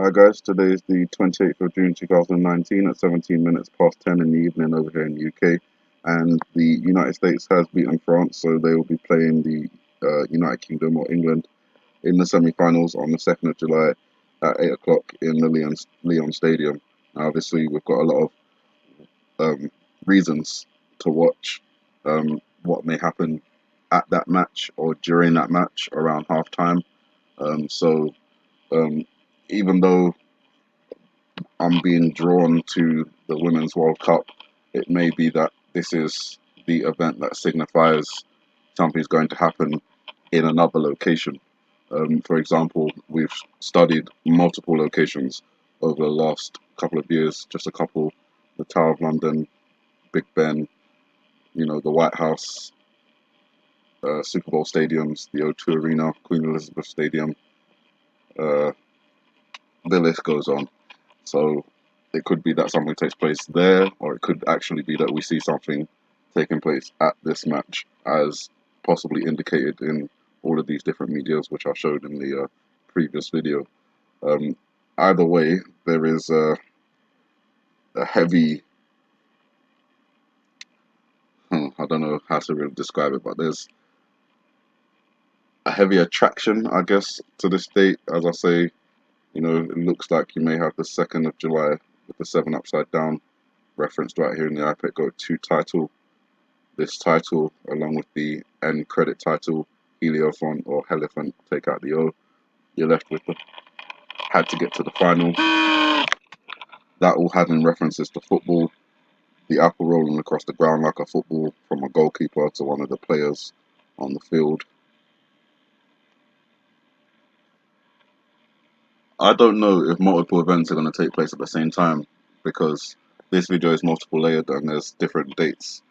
Hi guys, today is the 28th of June 2019 at 17 minutes past 10 in the evening over here in the UK. And the United States has beaten France, so they will be playing the United Kingdom or England in the semi-finals on the 2nd of July at 8 o'clock in the Leon Stadium. Now, obviously, we've got a lot of reasons to watch what may happen at that match or during that match around halftime. So, um, even though I'm being drawn to the Women's World Cup, it may be that this is the event that signifies something's going to happen in another location. For example, we've studied multiple locations over the last couple of years, just a couple, the Tower of London, Big Ben, the White House, Super Bowl stadiums, the O2 Arena, Queen Elizabeth Stadium, uh, the list goes on. So it could be that something takes place there, or it could actually be that we see something taking place at this match, as possibly indicated in all of these different medias, which I showed in the previous video. Um, Either way, there is a heavy, I don't know how to really describe it, but there's a heavy attraction, I guess, to this date. As I say, it looks like you may have the 2nd of July with the 7 upside down referenced right here in the iPad Go 2 title. This title, along with the end credit title, Heliophon or Helephant, take out the O. You're left with the had to get to the final. That all having references to football. The apple rolling across the ground like a football from a goalkeeper to one of the players on the field. I don't know if multiple events are going to take place at the same time because this video is multiple layered and there's different dates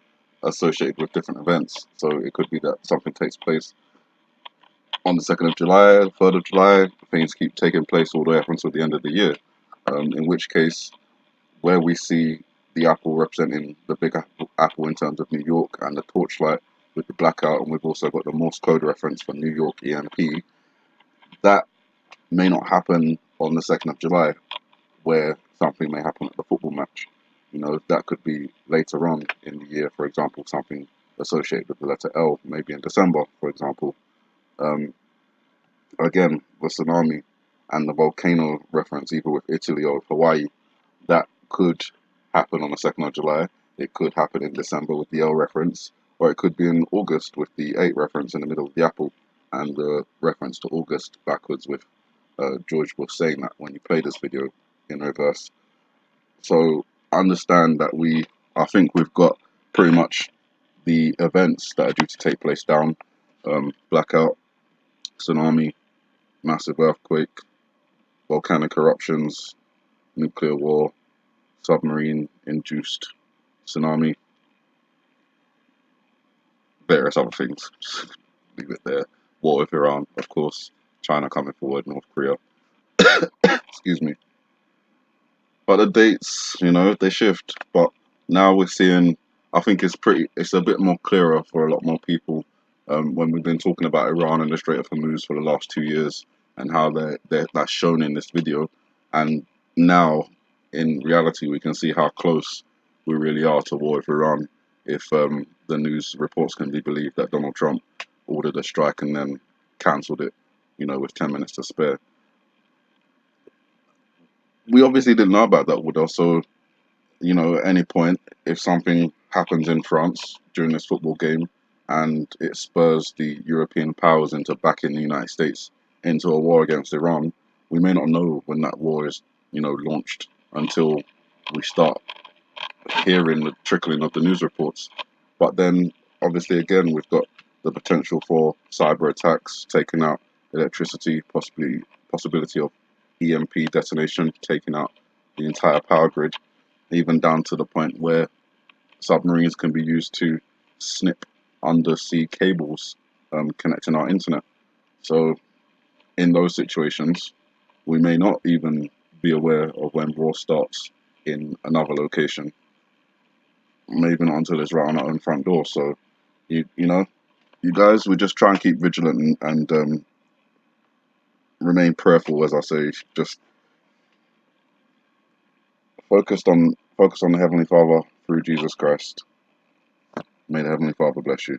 associated with different events. So it could be that something takes place on the 2nd of July, 3rd of July, things keep taking place all the way up until the end of the year. In which case, where we see the apple representing the big apple in terms of New York and the torchlight with the blackout, and we've also got the Morse code reference for New York EMP, that may not happen on the 2nd of July, where something may happen at the football match. That could be later on in the year, for example, something associated with the letter L, maybe in December, for example. Um, Again, the tsunami and the volcano reference, either with Italy or Hawaii, that could happen on the 2nd of July. It could happen in December with the L reference, or it could be in August with the 8 reference in the middle of the apple and the reference to August backwards with George Bush saying that when you play this video in reverse. So understand that I think we've got pretty much the events that are due to take place down. Blackout, tsunami, massive earthquake, volcanic eruptions, nuclear war, submarine-induced tsunami, various other things. Leave it there. War with Iran, of course. China coming forward, North Korea. Excuse me. But the dates, they shift. But now we're seeing, I think it's a bit more clearer for a lot more people when we've been talking about Iran and the Strait of Hormuz for the last 2 years and how that's shown in this video. And now, in reality, we can see how close we really are to war with Iran if the news reports can be believed that Donald Trump ordered a strike and then cancelled it, with 10 minutes to spare. We obviously didn't know about that, Wood. So at any point, if something happens in France during this football game and it spurs the European powers into backing the United States into a war against Iran, we may not know when that war is, launched until we start hearing the trickling of the news reports. But then, obviously, again, we've got the potential for cyber attacks, taking out electricity, possibility of EMP detonation, taking out the entire power grid, even down to the point where submarines can be used to snip undersea cables connecting our internet. So, in those situations, we may not even be aware of when war starts in another location. Maybe not until it's right on our own front door. So, you guys, we just try and keep vigilant and remain prayerful, as I say. Just focus on the Heavenly Father through Jesus Christ. May the Heavenly Father bless you.